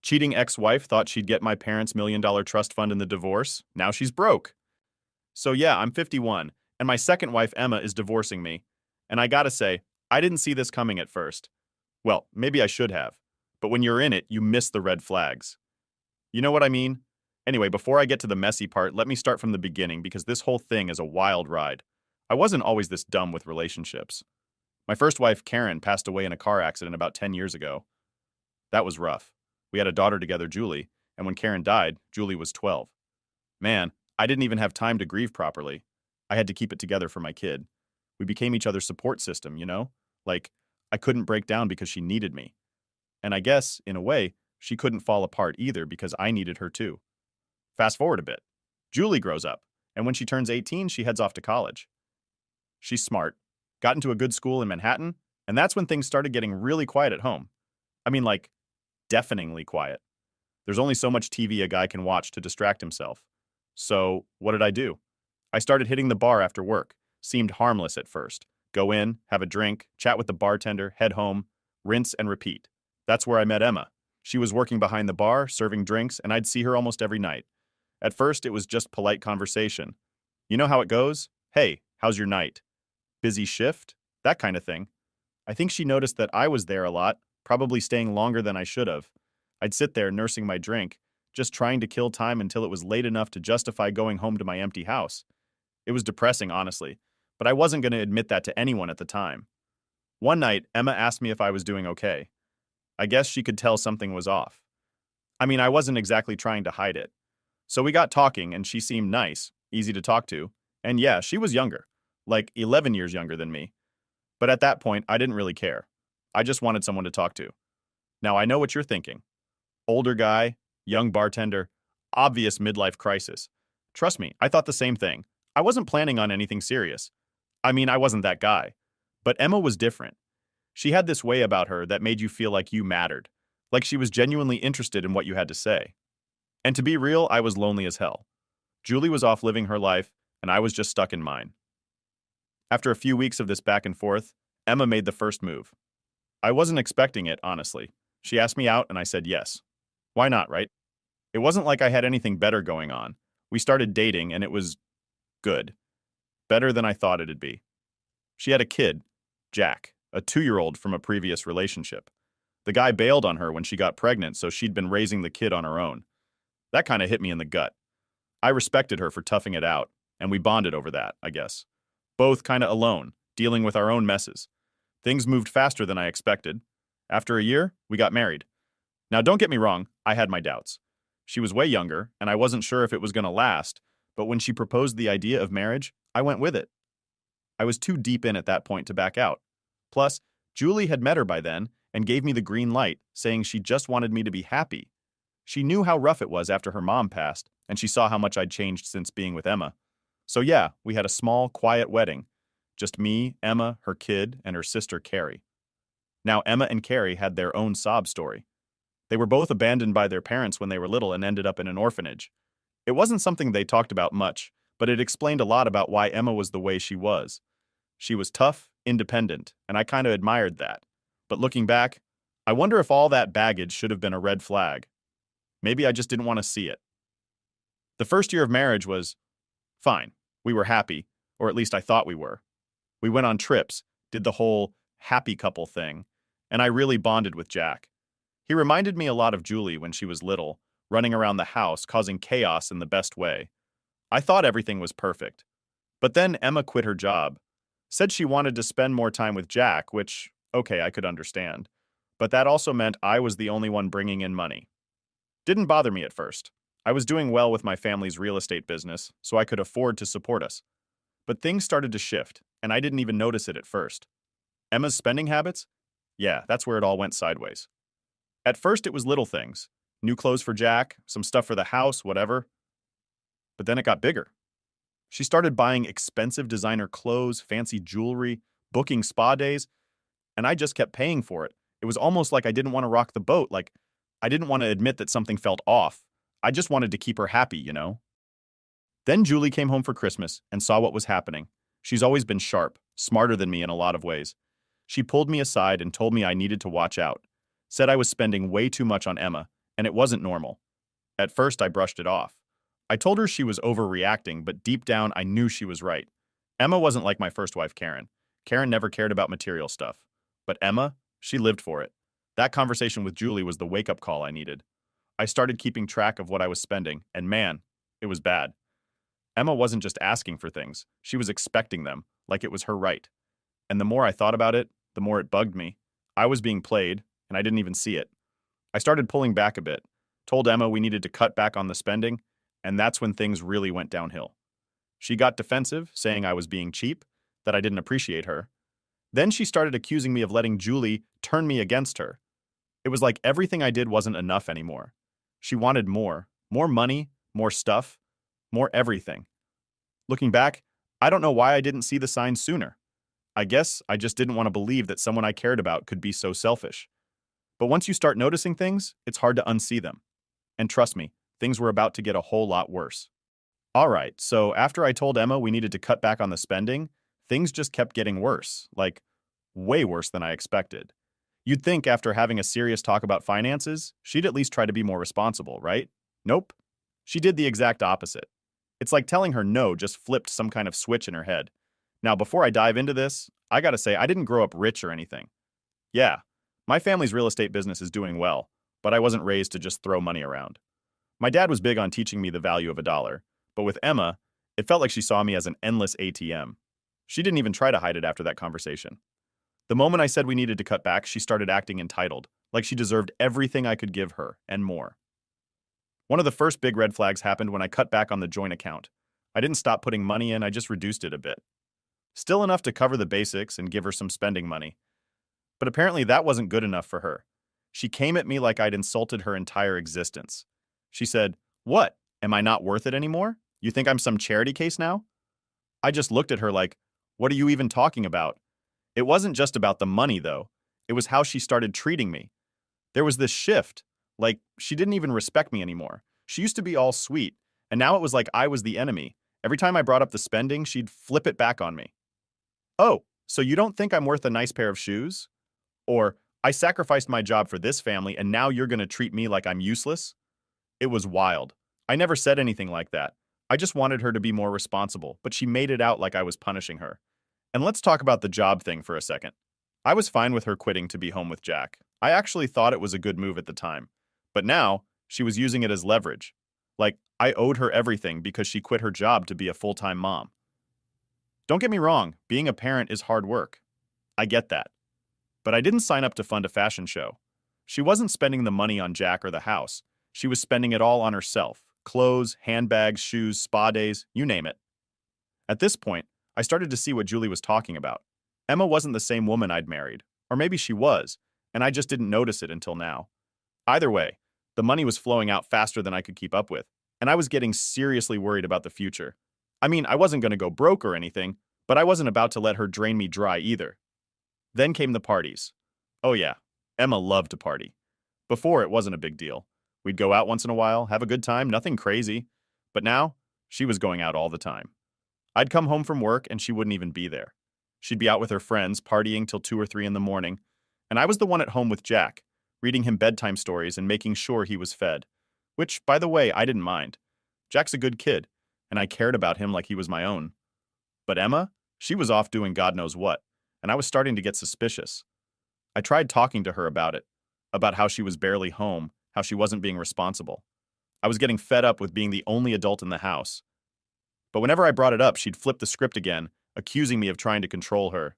Cheating ex-wife thought she'd get my parents' $1 million trust fund in the divorce. Now she's broke. So yeah, I'm 51, and my second wife, Emma, is divorcing me. And I gotta say, I didn't see this coming at first. Well, maybe I should have. But when you're in it, you miss the red flags. You know what I mean? Anyway, before I get to the messy part, let me start from the beginning because this whole thing is a wild ride. I wasn't always this dumb with relationships. My first wife, Karen, passed away in a car accident about 10 years ago. That was rough. We had a daughter together, Julie, and when Karen died, Julie was 12. Man, I didn't even have time to grieve properly. I had to keep it together for my kid. We became each other's support system, you know? Like, I couldn't break down because she needed me. And I guess, in a way, she couldn't fall apart either because I needed her too. Fast forward a bit. Julie grows up, and when she turns 18, she heads off to college. She's smart, got into a good school in Manhattan, and that's when things started getting really quiet at home. I mean, like, deafeningly quiet. There's only so much TV a guy can watch to distract himself. So, what did I do? I started hitting the bar after work. Seemed harmless at first. Go in, have a drink, chat with the bartender, head home, rinse and repeat. That's where I met Emma. She was working behind the bar, serving drinks, and I'd see her almost every night. At first, it was just polite conversation. You know how it goes? Hey, how's your night? Busy shift? That kind of thing. I think she noticed that I was there a lot, probably staying longer than I should have. I'd sit there nursing my drink, just trying to kill time until it was late enough to justify going home to my empty house. It was depressing, honestly, but I wasn't going to admit that to anyone at the time. One night, Emma asked me if I was doing okay. I guess she could tell something was off. I mean, I wasn't exactly trying to hide it. So we got talking, and she seemed nice, easy to talk to, and yeah, she was younger, like 11 years younger than me. But at that point, I didn't really care. I just wanted someone to talk to. Now, I know what you're thinking. Older guy, young bartender, obvious midlife crisis. Trust me, I thought the same thing. I wasn't planning on anything serious. I mean, I wasn't that guy. But Emma was different. She had this way about her that made you feel like you mattered, like she was genuinely interested in what you had to say. And to be real, I was lonely as hell. Julie was off living her life, and I was just stuck in mine. After a few weeks of this back and forth, Emma made the first move. I wasn't expecting it, honestly. She asked me out, and I said yes. Why not, right? It wasn't like I had anything better going on. We started dating, and it was good. Better than I thought it'd be. She had a kid, Jack, a 2-year-old from a previous relationship. The guy bailed on her when she got pregnant, so she'd been raising the kid on her own. That kind of hit me in the gut. I respected her for toughing it out, and we bonded over that, I guess. Both kind of alone, dealing with our own messes. Things moved faster than I expected. After a year, we got married. Now, don't get me wrong, I had my doubts. She was way younger, and I wasn't sure if it was going to last, but when she proposed the idea of marriage, I went with it. I was too deep in at that point to back out. Plus, Julie had met her by then and gave me the green light, saying she just wanted me to be happy. She knew how rough it was after her mom passed, and she saw how much I'd changed since being with Emma. So yeah, we had a small, quiet wedding. Just me, Emma, her kid, and her sister, Carrie. Now, Emma and Carrie had their own sob story. They were both abandoned by their parents when they were little and ended up in an orphanage. It wasn't something they talked about much, but it explained a lot about why Emma was the way she was. She was tough, independent, and I kind of admired that. But looking back, I wonder if all that baggage should have been a red flag. Maybe I just didn't want to see it. The first year of marriage was fine. We were happy, or at least I thought we were. We went on trips, did the whole happy couple thing, and I really bonded with Jack. He reminded me a lot of Julie when she was little, running around the house, causing chaos in the best way. I thought everything was perfect. But then Emma quit her job. Said she wanted to spend more time with Jack, which, okay, I could understand. But that also meant I was the only one bringing in money. Didn't bother me at first. I was doing well with my family's real estate business, so I could afford to support us. But things started to shift, and I didn't even notice it at first. Emma's spending habits? Yeah, that's where it all went sideways. At first it was little things. New clothes for Jack, some stuff for the house, whatever. But then it got bigger. She started buying expensive designer clothes, fancy jewelry, booking spa days, and I just kept paying for it. It was almost like I didn't want to rock the boat, like I didn't want to admit that something felt off. I just wanted to keep her happy, you know? Then Julie came home for Christmas and saw what was happening. She's always been sharp, smarter than me in a lot of ways. She pulled me aside and told me I needed to watch out. Said I was spending way too much on Emma, and it wasn't normal. At first, I brushed it off. I told her she was overreacting, but deep down, I knew she was right. Emma wasn't like my first wife, Karen. Karen never cared about material stuff. But Emma, she lived for it. That conversation with Julie was the wake-up call I needed. I started keeping track of what I was spending, and man, it was bad. Emma wasn't just asking for things, she was expecting them, like it was her right. And the more I thought about it, the more it bugged me. I was being played, and I didn't even see it. I started pulling back a bit, told Emma we needed to cut back on the spending, and that's when things really went downhill. She got defensive, saying I was being cheap, that I didn't appreciate her. Then she started accusing me of letting Julie turn me against her. It was like everything I did wasn't enough anymore. She wanted more money, more stuff, more everything. Looking back, I don't know why I didn't see the signs sooner. I guess I just didn't want to believe that someone I cared about could be so selfish. But once you start noticing things, it's hard to unsee them. And trust me, things were about to get a whole lot worse. All right, so after I told Emma we needed to cut back on the spending, things just kept getting worse, like way worse than I expected. You'd think after having a serious talk about finances, she'd at least try to be more responsible, right? Nope. She did the exact opposite. It's like telling her no just flipped some kind of switch in her head. Now, before I dive into this, I gotta say I didn't grow up rich or anything. Yeah, my family's real estate business is doing well, but I wasn't raised to just throw money around. My dad was big on teaching me the value of a dollar, but with Emma, it felt like she saw me as an endless ATM. She didn't even try to hide it after that conversation. The moment I said we needed to cut back, she started acting entitled, like she deserved everything I could give her, and more. One of the first big red flags happened when I cut back on the joint account. I didn't stop putting money in, I just reduced it a bit. Still enough to cover the basics and give her some spending money. But apparently that wasn't good enough for her. She came at me like I'd insulted her entire existence. She said, "What? Am I not worth it anymore? You think I'm some charity case now?" I just looked at her like, "What are you even talking about?" It wasn't just about the money, though. It was how she started treating me. There was this shift. Like, she didn't even respect me anymore. She used to be all sweet, and now it was like I was the enemy. Every time I brought up the spending, she'd flip it back on me. "Oh, so you don't think I'm worth a nice pair of shoes?" Or, "I sacrificed my job for this family, and now you're going to treat me like I'm useless?" It was wild. I never said anything like that. I just wanted her to be more responsible, but she made it out like I was punishing her. And let's talk about the job thing for a second. I was fine with her quitting to be home with Jack. I actually thought it was a good move at the time. But now, she was using it as leverage. Like, I owed her everything because she quit her job to be a full-time mom. Don't get me wrong, being a parent is hard work. I get that. But I didn't sign up to fund a fashion show. She wasn't spending the money on Jack or the house. She was spending it all on herself. Clothes, handbags, shoes, spa days, you name it. At this point, I started to see what Julie was talking about. Emma wasn't the same woman I'd married. Or maybe she was, and I just didn't notice it until now. Either way, the money was flowing out faster than I could keep up with, and I was getting seriously worried about the future. I mean, I wasn't going to go broke or anything, but I wasn't about to let her drain me dry either. Then came the parties. Oh yeah, Emma loved to party. Before, it wasn't a big deal. We'd go out once in a while, have a good time, nothing crazy. But now, she was going out all the time. I'd come home from work and she wouldn't even be there. She'd be out with her friends, partying till 2 or 3 in the morning, and I was the one at home with Jack, reading him bedtime stories and making sure he was fed. Which, by the way, I didn't mind. Jack's a good kid, and I cared about him like he was my own. But Emma, she was off doing God knows what, and I was starting to get suspicious. I tried talking to her about how she was barely home, how she wasn't being responsible. I was getting fed up with being the only adult in the house. But whenever I brought it up, she'd flip the script again, accusing me of trying to control her.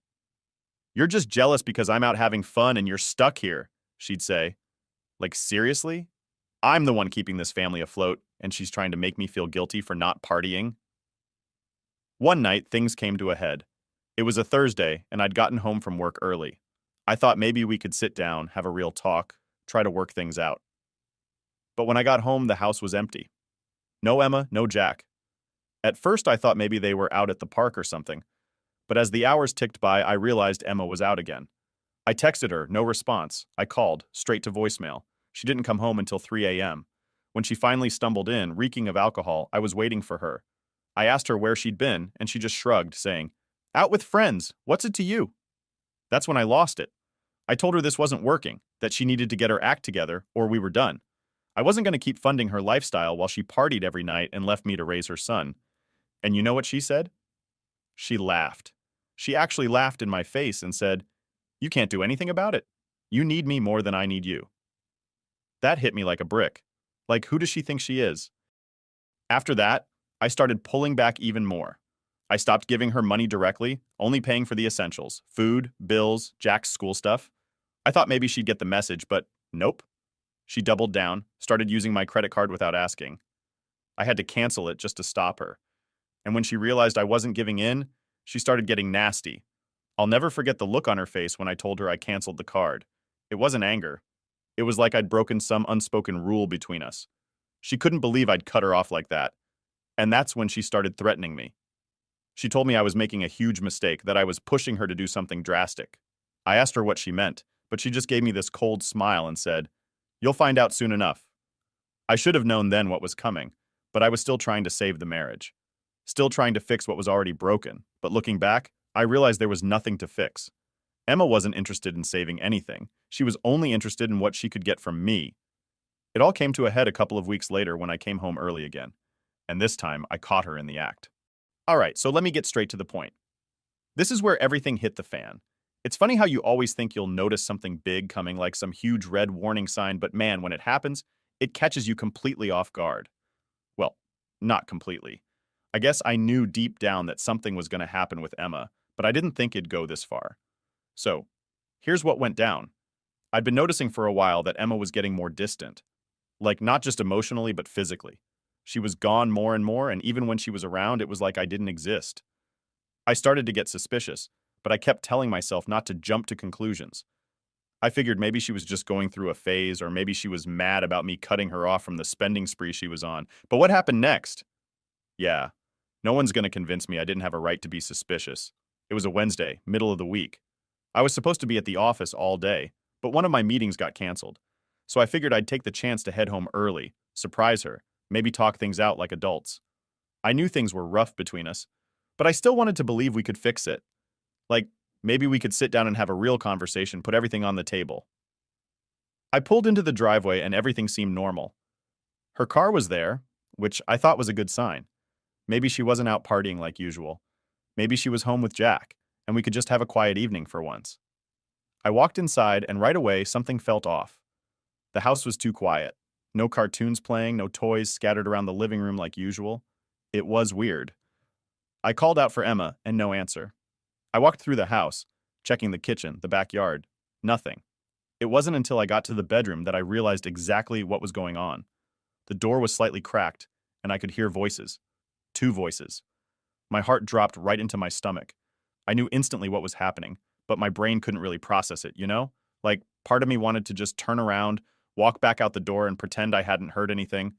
"You're just jealous because I'm out having fun and you're stuck here," she'd say. Like, seriously? I'm the one keeping this family afloat, and she's trying to make me feel guilty for not partying? One night, things came to a head. It was a Thursday, and I'd gotten home from work early. I thought maybe we could sit down, have a real talk, try to work things out. But when I got home, the house was empty. No Emma, no Jack. At first, I thought maybe they were out at the park or something. But as the hours ticked by, I realized Emma was out again. I texted her, no response. I called, straight to voicemail. She didn't come home until 3 a.m. When she finally stumbled in, reeking of alcohol, I was waiting for her. I asked her where she'd been, and she just shrugged, saying, "Out with friends. What's it to you?" That's when I lost it. I told her this wasn't working, that she needed to get her act together, or we were done. I wasn't going to keep funding her lifestyle while she partied every night and left me to raise her son. And you know what she said? She laughed. She actually laughed in my face and said, "You can't do anything about it. You need me more than I need you." That hit me like a brick. Like, who does she think she is? After that, I started pulling back even more. I stopped giving her money directly, only paying for the essentials: food, bills, Jack's school stuff. I thought maybe she'd get the message, but nope. She doubled down, started using my credit card without asking. I had to cancel it just to stop her. And when she realized I wasn't giving in, she started getting nasty. I'll never forget the look on her face when I told her I canceled the card. It wasn't anger. It was like I'd broken some unspoken rule between us. She couldn't believe I'd cut her off like that. And that's when she started threatening me. She told me I was making a huge mistake, that I was pushing her to do something drastic. I asked her what she meant, but she just gave me this cold smile and said, "You'll find out soon enough." I should have known then what was coming, but I was still trying to save the marriage. Still trying to fix what was already broken, but looking back, I realized there was nothing to fix. Emma wasn't interested in saving anything. She was only interested in what she could get from me. It all came to a head a couple of weeks later when I came home early again. And this time, I caught her in the act. Alright, so let me get straight to the point. This is where everything hit the fan. It's funny how you always think you'll notice something big coming, like some huge red warning sign, but man, when it happens, it catches you completely off guard. Well, not completely. I guess I knew deep down that something was going to happen with Emma, but I didn't think it'd go this far. So, here's what went down. I'd been noticing for a while that Emma was getting more distant. Like, not just emotionally, but physically. She was gone more and more, and even when she was around, it was like I didn't exist. I started to get suspicious, but I kept telling myself not to jump to conclusions. I figured maybe she was just going through a phase, or maybe she was mad about me cutting her off from the spending spree she was on. But what happened next? Yeah, no one's going to convince me I didn't have a right to be suspicious. It was a Wednesday, middle of the week. I was supposed to be at the office all day, but one of my meetings got canceled. So I figured I'd take the chance to head home early, surprise her, maybe talk things out like adults. I knew things were rough between us, but I still wanted to believe we could fix it. Like, maybe we could sit down and have a real conversation, put everything on the table. I pulled into the driveway and everything seemed normal. Her car was there, which I thought was a good sign. Maybe she wasn't out partying like usual. Maybe she was home with Jack, and we could just have a quiet evening for once. I walked inside, and right away, something felt off. The house was too quiet. No cartoons playing, no toys scattered around the living room like usual. It was weird. I called out for Emma, and no answer. I walked through the house, checking the kitchen, the backyard. Nothing. It wasn't until I got to the bedroom that I realized exactly what was going on. The door was slightly cracked, and I could hear voices. 2 voices. My heart dropped right into my stomach. I knew instantly what was happening, but my brain couldn't really process it, you know? Like, part of me wanted to just turn around, walk back out the door, and pretend I hadn't heard anything,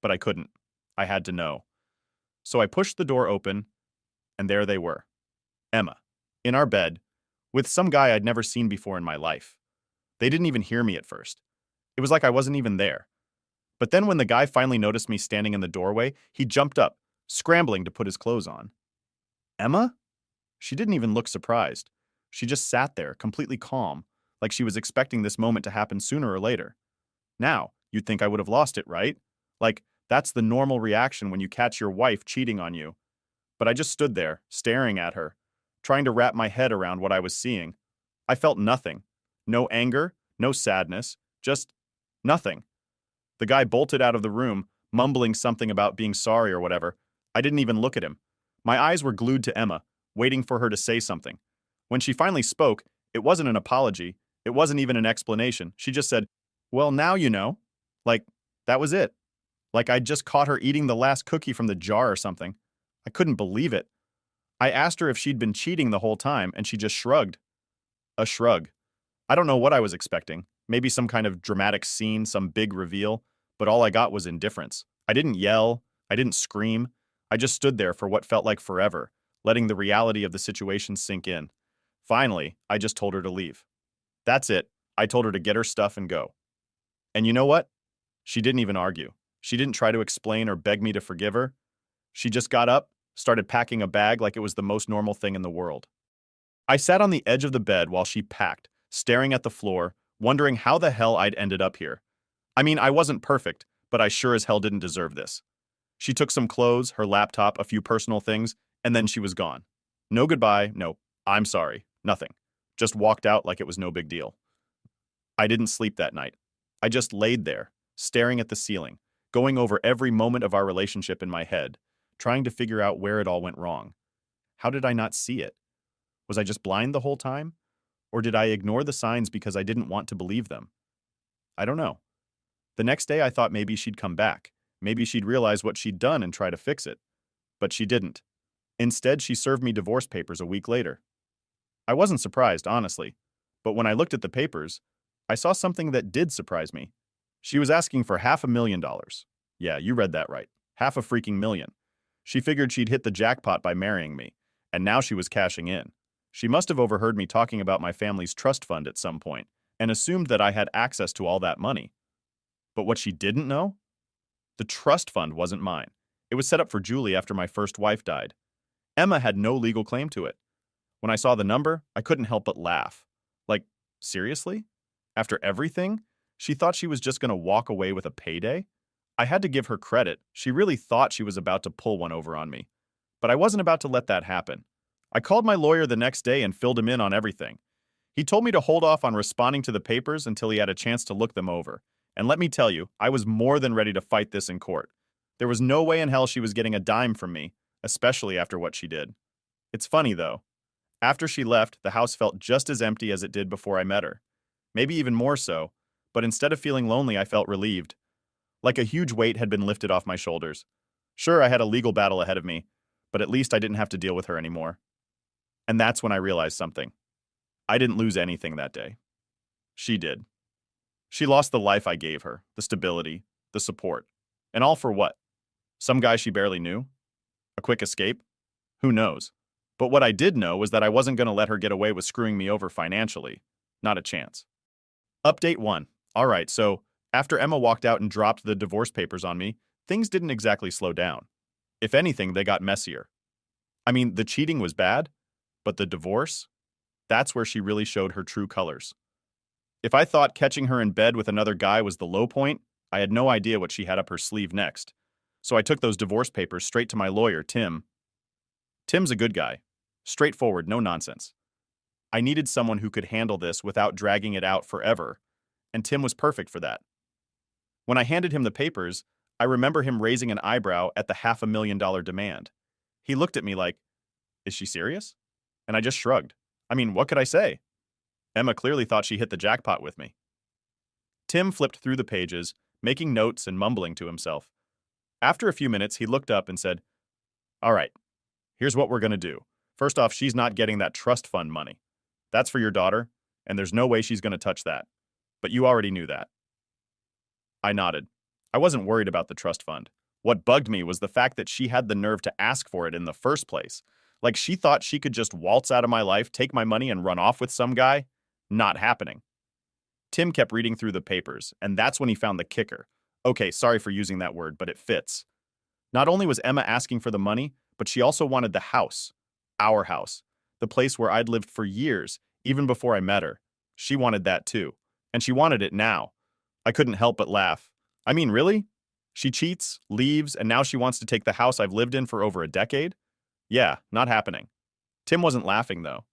but I couldn't. I had to know. So I pushed the door open, and there they were. Emma, in our bed, with some guy I'd never seen before in my life. They didn't even hear me at first. It was like I wasn't even there. But then when the guy finally noticed me standing in the doorway, he jumped up, scrambling to put his clothes on. Emma? She didn't even look surprised. She just sat there, completely calm, like she was expecting this moment to happen sooner or later. Now, you'd think I would have lost it, right? Like, that's the normal reaction when you catch your wife cheating on you. But I just stood there, staring at her, trying to wrap my head around what I was seeing. I felt nothing. No anger, no sadness, just nothing. The guy bolted out of the room, mumbling something about being sorry or whatever. I didn't even look at him. My eyes were glued to Emma, waiting for her to say something. When she finally spoke, it wasn't an apology. It wasn't even an explanation. She just said, "Well, now you know." Like, that was it. Like I'd just caught her eating the last cookie from the jar or something. I couldn't believe it. I asked her if she'd been cheating the whole time, and she just shrugged. A shrug. I don't know what I was expecting. Maybe some kind of dramatic scene, some big reveal, but all I got was indifference. I didn't yell. I didn't scream. I just stood there for what felt like forever, letting the reality of the situation sink in. Finally, I just told her to leave. That's it. I told her to get her stuff and go. And you know what? She didn't even argue. She didn't try to explain or beg me to forgive her. She just got up, started packing a bag like it was the most normal thing in the world. I sat on the edge of the bed while she packed, staring at the floor, wondering how the hell I'd ended up here. I mean, I wasn't perfect, but I sure as hell didn't deserve this. She took some clothes, her laptop, a few personal things, and then she was gone. No goodbye, no, I'm sorry, nothing. Just walked out like it was no big deal. I didn't sleep that night. I just laid there, staring at the ceiling, going over every moment of our relationship in my head, trying to figure out where it all went wrong. How did I not see it? Was I just blind the whole time? Or did I ignore the signs because I didn't want to believe them? I don't know. The next day I thought maybe she'd come back. Maybe she'd realize what she'd done and try to fix it. But she didn't. Instead, she served me divorce papers a week later. I wasn't surprised, honestly. But when I looked at the papers, I saw something that did surprise me. She was asking for $500,000. Yeah, you read that right. Half a freaking million. She figured she'd hit the jackpot by marrying me, and now she was cashing in. She must have overheard me talking about my family's trust fund at some point, and assumed that I had access to all that money. But what she didn't know? The trust fund wasn't mine. It was set up for Julie after my first wife died. Emma had no legal claim to it. When I saw the number, I couldn't help but laugh. Like, seriously? After everything? She thought she was just going to walk away with a payday? I had to give her credit. She really thought she was about to pull one over on me. But I wasn't about to let that happen. I called my lawyer the next day and filled him in on everything. He told me to hold off on responding to the papers until he had a chance to look them over. And let me tell you, I was more than ready to fight this in court. There was no way in hell she was getting a dime from me, especially after what she did. It's funny, though. After she left, the house felt just as empty as it did before I met her. Maybe even more so, but instead of feeling lonely, I felt relieved. Like a huge weight had been lifted off my shoulders. Sure, I had a legal battle ahead of me, but at least I didn't have to deal with her anymore. And that's when I realized something. I didn't lose anything that day. She did. She lost the life I gave her, the stability, the support. And all for what? Some guy she barely knew? A quick escape? Who knows? But what I did know was that I wasn't going to let her get away with screwing me over financially. Not a chance. Update 1. Alright, so after Emma walked out and dropped the divorce papers on me, things didn't exactly slow down. If anything, they got messier. I mean, the cheating was bad, but the divorce? That's where she really showed her true colors. If I thought catching her in bed with another guy was the low point, I had no idea what she had up her sleeve next. So I took those divorce papers straight to my lawyer, Tim. Tim's a good guy. Straightforward, no nonsense. I needed someone who could handle this without dragging it out forever, and Tim was perfect for that. When I handed him the papers, I remember him raising an eyebrow at the $500,000 demand. He looked at me like, "Is she serious?" And I just shrugged. I mean, what could I say? Emma clearly thought she hit the jackpot with me. Tim flipped through the pages, making notes and mumbling to himself. After a few minutes, he looked up and said, "All right, here's what we're going to do. First off, she's not getting that trust fund money. That's for your daughter, and there's no way she's going to touch that. But you already knew that." I nodded. I wasn't worried about the trust fund. What bugged me was the fact that she had the nerve to ask for it in the first place. Like she thought she could just waltz out of my life, take my money, and run off with some guy. Not happening. Tim kept reading through the papers, and that's when he found the kicker. Okay, sorry for using that word, but it fits. Not only was Emma asking for the money, but she also wanted the house. Our house. The place where I'd lived for years, even before I met her. She wanted that too. And she wanted it now. I couldn't help but laugh. I mean, really? She cheats, leaves, and now she wants to take the house I've lived in for over a decade? Yeah, not happening. Tim wasn't laughing, though.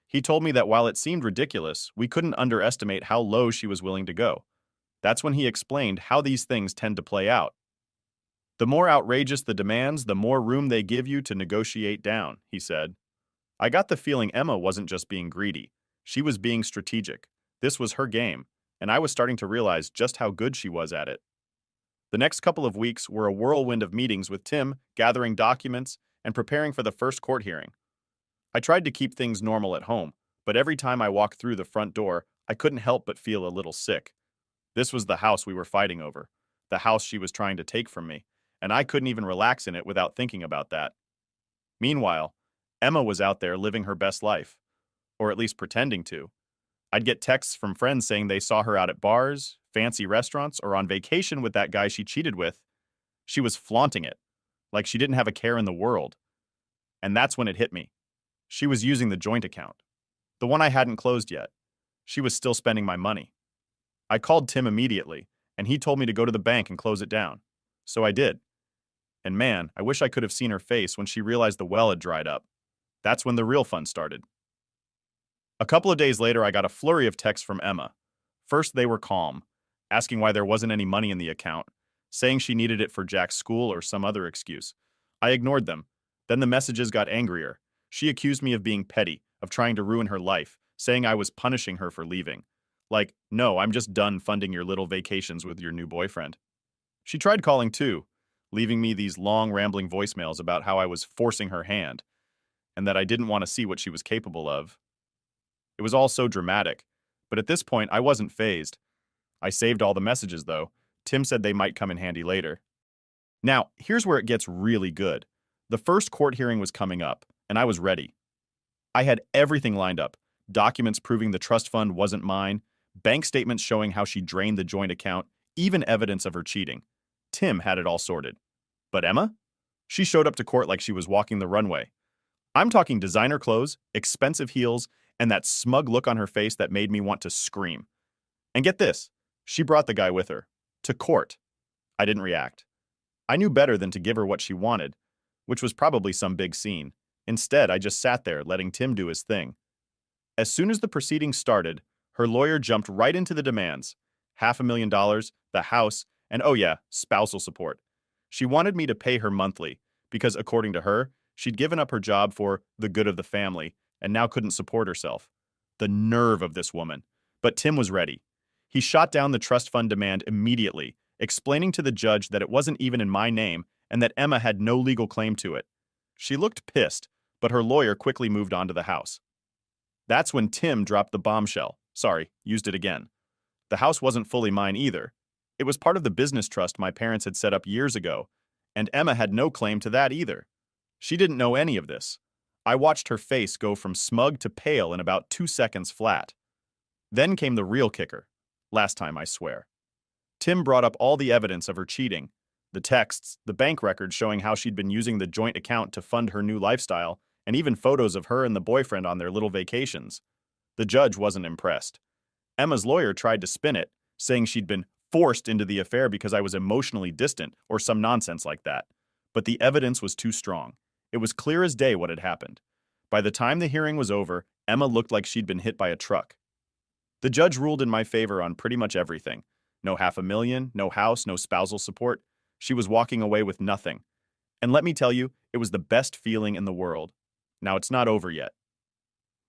He told me that while it seemed ridiculous, we couldn't underestimate how low she was willing to go. That's when he explained how these things tend to play out. The more outrageous the demands, the more room they give you to negotiate down, he said. I got the feeling Emma wasn't just being greedy. She was being strategic. This was her game, and I was starting to realize just how good she was at it. The next couple of weeks were a whirlwind of meetings with Tim, gathering documents, and preparing for the first court hearing. I tried to keep things normal at home, but every time I walked through the front door, I couldn't help but feel a little sick. This was the house we were fighting over, the house she was trying to take from me, and I couldn't even relax in it without thinking about that. Meanwhile, Emma was out there living her best life, or at least pretending to. I'd get texts from friends saying they saw her out at bars, fancy restaurants, or on vacation with that guy she cheated with. She was flaunting it, like she didn't have a care in the world. And that's when it hit me. She was using the joint account, the one I hadn't closed yet. She was still spending my money. I called Tim immediately, and he told me to go to the bank and close it down. So I did. And man, I wish I could have seen her face when she realized the well had dried up. That's when the real fun started. A couple of days later, I got a flurry of texts from Emma. First, they were calm, asking why there wasn't any money in the account, saying she needed it for Jack's school or some other excuse. I ignored them. Then the messages got angrier. She accused me of being petty, of trying to ruin her life, saying I was punishing her for leaving. Like, no, I'm just done funding your little vacations with your new boyfriend. She tried calling too, leaving me these long, rambling voicemails about how I was forcing her hand, and that I didn't want to see what she was capable of. It was all so dramatic, but at this point I wasn't fazed. I saved all the messages though. Tim said they might come in handy later. Now, here's where it gets really good. The first court hearing was coming up, and I was ready. I had everything lined up. Documents proving the trust fund wasn't mine, bank statements showing how she drained the joint account, even evidence of her cheating. Tim had it all sorted. But Emma? She showed up to court like she was walking the runway. I'm talking designer clothes, expensive heels, and that smug look on her face that made me want to scream. And get this, she brought the guy with her. To court. I didn't react. I knew better than to give her what she wanted, which was probably some big scene. Instead, I just sat there, letting Tim do his thing. As soon as the proceedings started, her lawyer jumped right into the demands. $500,000, the house, and oh yeah, spousal support. She wanted me to pay her monthly, because according to her, she'd given up her job for the good of the family, and now couldn't support herself. The nerve of this woman. But Tim was ready. He shot down the trust fund demand immediately, explaining to the judge that it wasn't even in my name and that Emma had no legal claim to it. She looked pissed, but her lawyer quickly moved on to the house. That's when Tim dropped the bombshell. Sorry, used it again. The house wasn't fully mine either. It was part of the business trust my parents had set up years ago, and Emma had no claim to that either. She didn't know any of this. I watched her face go from smug to pale in about 2 seconds flat. Then came the real kicker. Last time, I swear. Tim brought up all the evidence of her cheating. The texts, the bank records showing how she'd been using the joint account to fund her new lifestyle, and even photos of her and the boyfriend on their little vacations. The judge wasn't impressed. Emma's lawyer tried to spin it, saying she'd been forced into the affair because I was emotionally distant or some nonsense like that. But the evidence was too strong. It was clear as day what had happened. By the time the hearing was over, Emma looked like she'd been hit by a truck. The judge ruled in my favor on pretty much everything. No $500,000, no house, no spousal support. She was walking away with nothing. And let me tell you, it was the best feeling in the world. Now it's not over yet.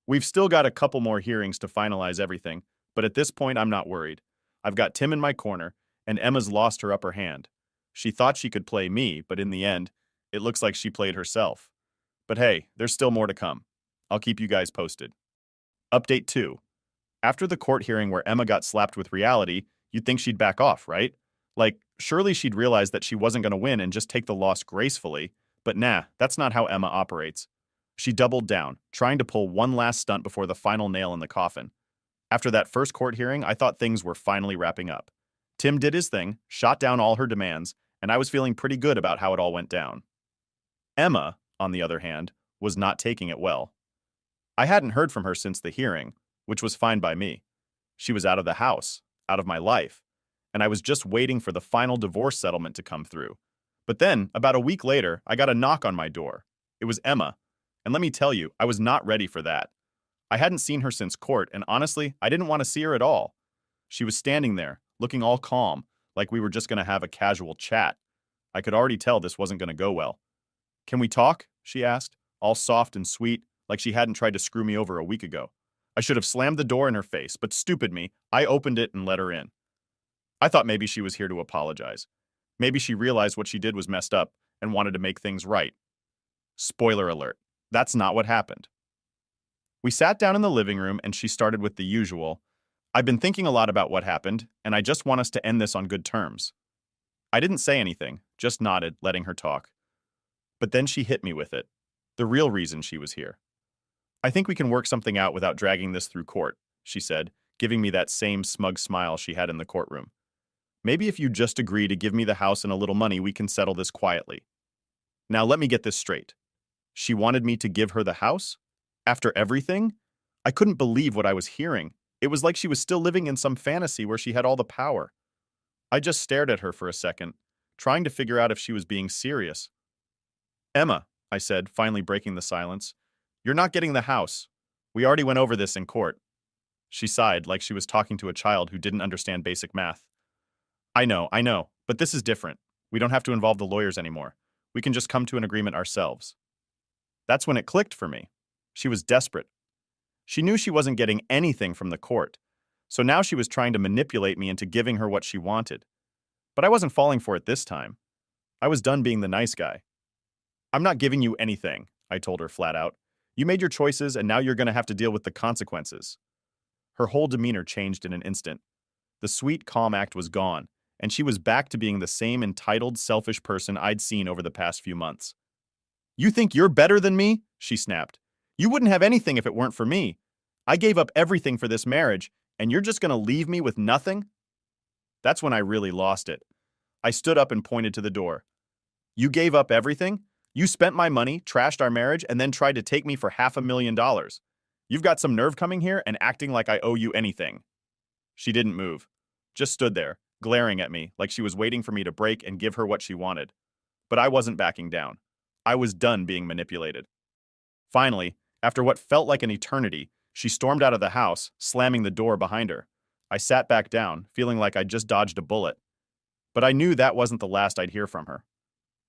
We've still got a couple more hearings to finalize everything, but at this point I'm not worried. I've got Tim in my corner, and Emma's lost her upper hand. She thought she could play me, but in the end, it looks like she played herself. But hey, there's still more to come. I'll keep you guys posted. Update 2. After the court hearing where Emma got slapped with reality, you'd think she'd back off, right? Like, surely she'd realize that she wasn't going to win and just take the loss gracefully. But nah, that's not how Emma operates. She doubled down, trying to pull one last stunt before the final nail in the coffin. After that first court hearing, I thought things were finally wrapping up. Tim did his thing, shot down all her demands, and I was feeling pretty good about how it all went down. Emma, on the other hand, was not taking it well. I hadn't heard from her since the hearing, which was fine by me. She was out of the house, out of my life, and I was just waiting for the final divorce settlement to come through. But then, about a week later, I got a knock on my door. It was Emma, and let me tell you, I was not ready for that. I hadn't seen her since court, and honestly, I didn't want to see her at all. She was standing there, looking all calm, like we were just going to have a casual chat. I could already tell this wasn't going to go well. "Can we talk?" she asked, all soft and sweet, like she hadn't tried to screw me over a week ago. I should have slammed the door in her face, but stupid me, I opened it and let her in. I thought maybe she was here to apologize. Maybe she realized what she did was messed up and wanted to make things right. Spoiler alert, that's not what happened. We sat down in the living room and she started with the usual, "I've been thinking a lot about what happened, and I just want us to end this on good terms." I didn't say anything, just nodded, letting her talk. But then she hit me with it. The real reason she was here. "I think we can work something out without dragging this through court," she said, giving me that same smug smile she had in the courtroom. "Maybe if you just agree to give me the house and a little money, we can settle this quietly." Now let me get this straight. She wanted me to give her the house? After everything? I couldn't believe what I was hearing. It was like she was still living in some fantasy where she had all the power. I just stared at her for a second, trying to figure out if she was being serious. Emma, I said, finally breaking the silence, you're not getting the house. We already went over this in court. She sighed like she was talking to a child who didn't understand basic math. I know, but this is different. We don't have to involve the lawyers anymore. We can just come to an agreement ourselves. That's when it clicked for me. She was desperate. She knew she wasn't getting anything from the court, so now she was trying to manipulate me into giving her what she wanted. But I wasn't falling for it this time. I was done being the nice guy. I'm not giving you anything, I told her flat out. You made your choices, and now you're going to have to deal with the consequences. Her whole demeanor changed in an instant. The sweet, calm act was gone, and she was back to being the same entitled, selfish person I'd seen over the past few months. You think you're better than me? She snapped. You wouldn't have anything if it weren't for me. I gave up everything for this marriage, and you're just going to leave me with nothing? That's when I really lost it. I stood up and pointed to the door. You gave up everything? You spent my money, trashed our marriage, and then tried to take me for $500,000. You've got some nerve coming here and acting like I owe you anything. She didn't move, just stood there, glaring at me like she was waiting for me to break and give her what she wanted. But I wasn't backing down. I was done being manipulated. Finally, after what felt like an eternity, she stormed out of the house, slamming the door behind her. I sat back down, feeling like I'd just dodged a bullet. But I knew that wasn't the last I'd hear from her.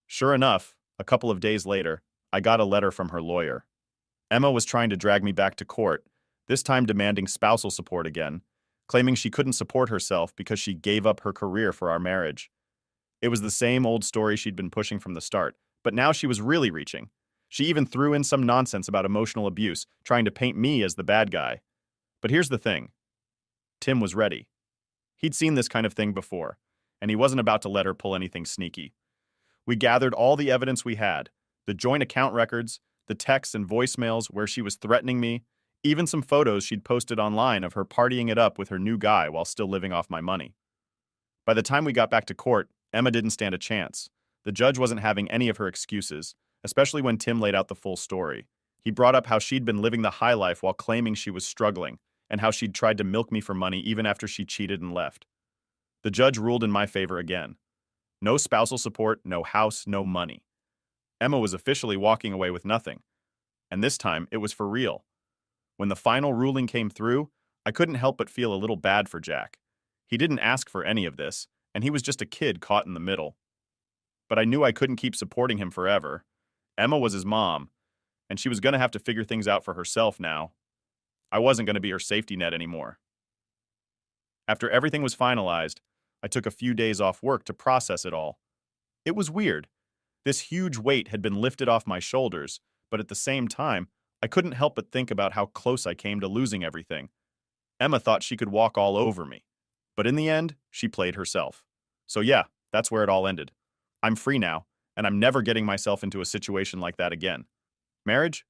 Sure enough, a couple of days later, I got a letter from her lawyer. Emma was trying to drag me back to court, this time demanding spousal support again, claiming she couldn't support herself because she gave up her career for our marriage. It was the same old story she'd been pushing from the start, but now she was really reaching. She even threw in some nonsense about emotional abuse, trying to paint me as the bad guy. But here's the thing. Tim was ready. He'd seen this kind of thing before, and he wasn't about to let her pull anything sneaky. We gathered all the evidence we had, the joint account records, the texts and voicemails where she was threatening me, even some photos she'd posted online of her partying it up with her new guy while still living off my money. By the time we got back to court, Emma didn't stand a chance. The judge wasn't having any of her excuses, especially when Tim laid out the full story. He brought up how she'd been living the high life while claiming she was struggling, and how she'd tried to milk me for money even after she cheated and left. The judge ruled in my favor again. No spousal support, no house, no money. Emma was officially walking away with nothing. And this time, it was for real. When the final ruling came through, I couldn't help but feel a little bad for Jack. He didn't ask for any of this, and he was just a kid caught in the middle. But I knew I couldn't keep supporting him forever. Emma was his mom, and she was going to have to figure things out for herself now. I wasn't going to be her safety net anymore. After everything was finalized, I took a few days off work to process it all. It was weird. This huge weight had been lifted off my shoulders, but at the same time, I couldn't help but think about how close I came to losing everything. Emma thought she could walk all over me, but in the end, she played herself. So yeah, that's where it all ended. I'm free now, and I'm never getting myself into a situation like that again. Marriage?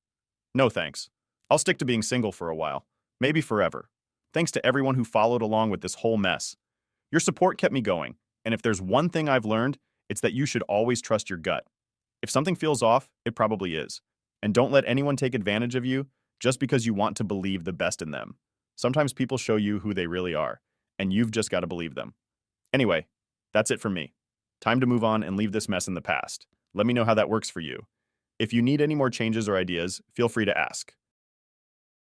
No thanks. I'll stick to being single for a while, maybe forever. Thanks to everyone who followed along with this whole mess. Your support kept me going, and if there's one thing I've learned, it's that you should always trust your gut. If something feels off, it probably is. And don't let anyone take advantage of you just because you want to believe the best in them. Sometimes people show you who they really are, and you've just got to believe them. Anyway, that's it from me. Time to move on and leave this mess in the past. Let me know how that works for you. If you need any more changes or ideas, feel free to ask.